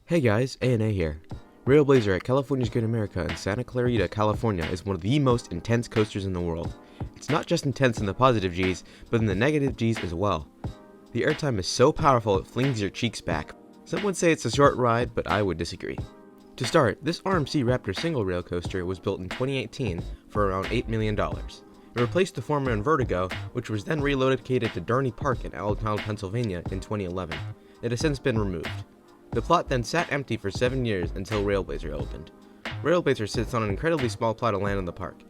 Hey guys, A&A here. RailBlazer at California's Good America in Santa Clarita, California is one of the most intense coasters in the world. It's not just intense in the positive G's, but in the negative G's as well. The airtime is so powerful it flings your cheeks back. Some would say it's a short ride, but I would disagree. To start, this RMC Raptor single rail coaster was built in 2018 for around $8 million. It replaced the former Invertigo, which was then relocated to Darney Park in Allentown, Pennsylvania in 2011. It has since been removed. The plot then sat empty for 7 years until RailBlazer opened. RailBlazer sits on an incredibly small plot of land in the park.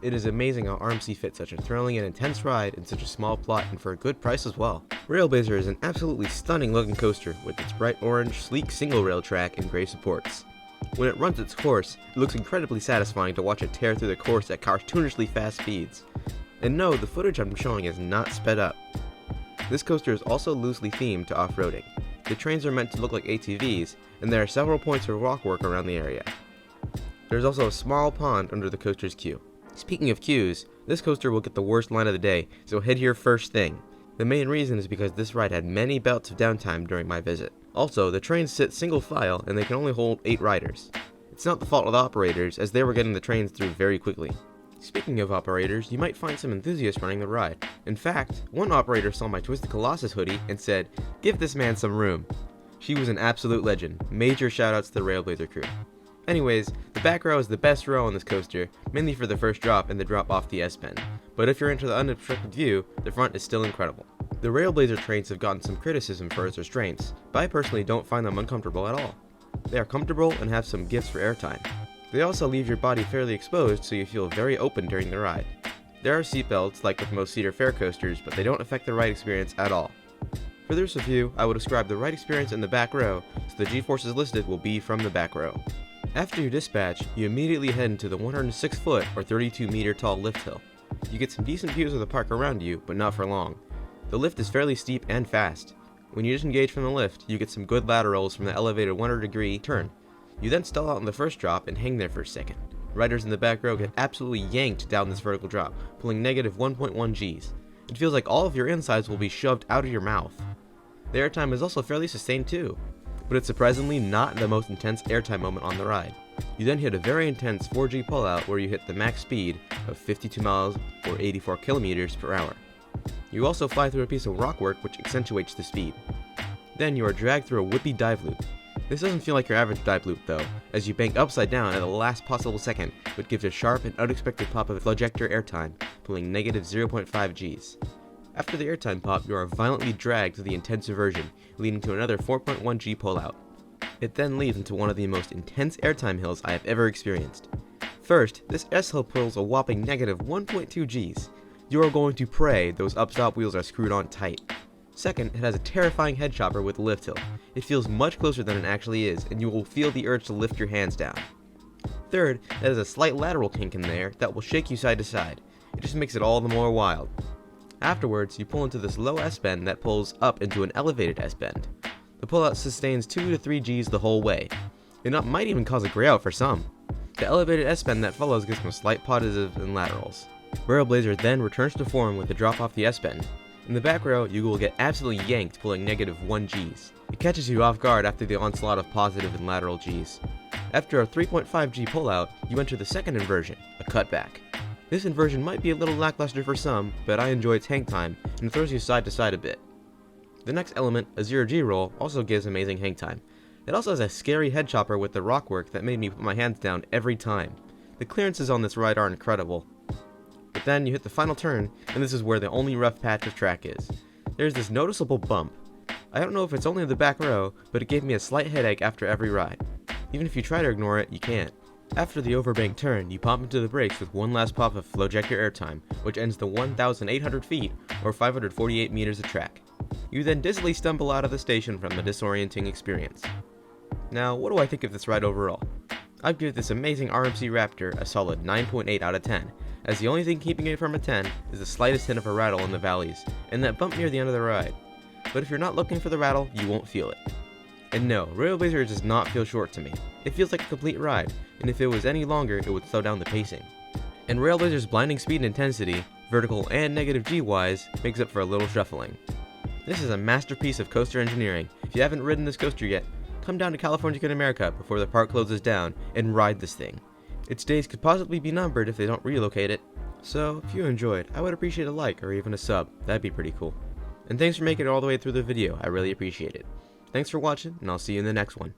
It is amazing how RMC fits such a thrilling and intense ride in such a small plot and for a good price as well. RailBlazer is an absolutely stunning looking coaster with its bright orange, sleek single rail track and gray supports. When it runs its course, it looks incredibly satisfying to watch it tear through the course at cartoonishly fast speeds. And no, the footage I'm showing is not sped up. This coaster is also loosely themed to off-roading. The trains are meant to look like ATVs, and there are several points of rock work around the area. There's also a small pond under the coaster's queue. Speaking of queues, this coaster will get the worst line of the day, so head here first thing. The main reason is because this ride had many bouts of downtime during my visit. Also, the trains sit single file and they can only hold 8 riders. It's not the fault of the operators, as they were getting the trains through very quickly. Speaking of operators, you might find some enthusiasts running the ride. In fact, one operator saw my Twisted Colossus hoodie and said, "Give this man some room." She was an absolute legend. Major shoutouts to the RailBlazer crew. Anyways, the back row is the best row on this coaster, mainly for the first drop and the drop off the S-bend. But if you're into the unobstructed view, the front is still incredible. The RailBlazer trains have gotten some criticism for its restraints, but I personally don't find them uncomfortable at all. They are comfortable and have some gifts for airtime. They also leave your body fairly exposed so you feel very open during the ride. There are seatbelts like with most Cedar Fair coasters, but they don't affect the ride experience at all. For this review, I will describe the ride experience in the back row, so the G-forces listed will be from the back row. After you dispatch, you immediately head into the 106 foot or 32 meter tall lift hill. You get some decent views of the park around you, but not for long. The lift is fairly steep and fast. When you disengage from the lift, you get some good laterals from the elevated 100-degree turn. You then stall out in the first drop and hang there for a second. Riders in the back row get absolutely yanked down this vertical drop, pulling negative 1.1 Gs. It feels like all of your insides will be shoved out of your mouth. The airtime is also fairly sustained too, but it's surprisingly not the most intense airtime moment on the ride. You then hit a very intense 4G pullout where you hit the max speed of 52 miles or 84 kilometers per hour. You also fly through a piece of rock work which accentuates the speed. Then you are dragged through a whippy dive loop. This doesn't feel like your average dive loop though, as you bank upside down at the last possible second, which gives a sharp and unexpected pop of flojector airtime, pulling negative 0.5 Gs. After the airtime pop, you are violently dragged to the intense version, leading to another 4.1 G pullout. It then leads into one of the most intense airtime hills I have ever experienced. First, this S-hill pulls a whopping negative 1.2 Gs. You are going to pray those upstop wheels are screwed on tight. Second, it has a terrifying head chopper with a lift hill. It feels much closer than it actually is, and you will feel the urge to lift your hands down. Third, it has a slight lateral kink in there that will shake you side to side. It just makes it all the more wild. Afterwards, you pull into this low S-bend that pulls up into an elevated S-bend. The pullout sustains 2 to 3 Gs the whole way. It might even cause a gray out for some. The elevated S-bend that follows gets some slight positives and laterals. RailBlazer then returns to form with the drop off the S-bend. In the back row, you will get absolutely yanked pulling negative 1 Gs. It catches you off guard after the onslaught of positive and lateral Gs. After a 3.5 G pullout, you enter the second inversion, a cutback. This inversion might be a little lackluster for some, but I enjoy its hang time and throws you side to side a bit. The next element, a 0G roll, also gives amazing hang time. It also has a scary head chopper with the rock work that made me put my hands down every time. The clearances on this ride are incredible. But then you hit the final turn, and this is where the only rough patch of track is. There's this noticeable bump. I don't know if it's only in the back row, but it gave me a slight headache after every ride. Even if you try to ignore it, you can't. After the overbank turn, you pop into the brakes with one last pop of flojector airtime, which ends the 1,800 feet, or 548 meters of track. You then dizzily stumble out of the station from a disorienting experience. Now, what do I think of this ride overall? I'd give this amazing RMC Raptor a solid 9.8 out of 10, as the only thing keeping it from a 10 is the slightest hint of a rattle in the valleys, and that bump near the end of the ride. But if you're not looking for the rattle, you won't feel it. And no, RailBlazer does not feel short to me. It feels like a complete ride, and if it was any longer, it would slow down the pacing. And RailBlazer's blinding speed and intensity, vertical and negative G-wise, makes up for a little shuffling. This is a masterpiece of coaster engineering. If you haven't ridden this coaster yet, come down to California's Good America before the park closes down and ride this thing. Its days could possibly be numbered if they don't relocate it. So, if you enjoyed, I would appreciate a like or even a sub. That'd be pretty cool. And thanks for making it all the way through the video. I really appreciate it. Thanks for watching, and I'll see you in the next one.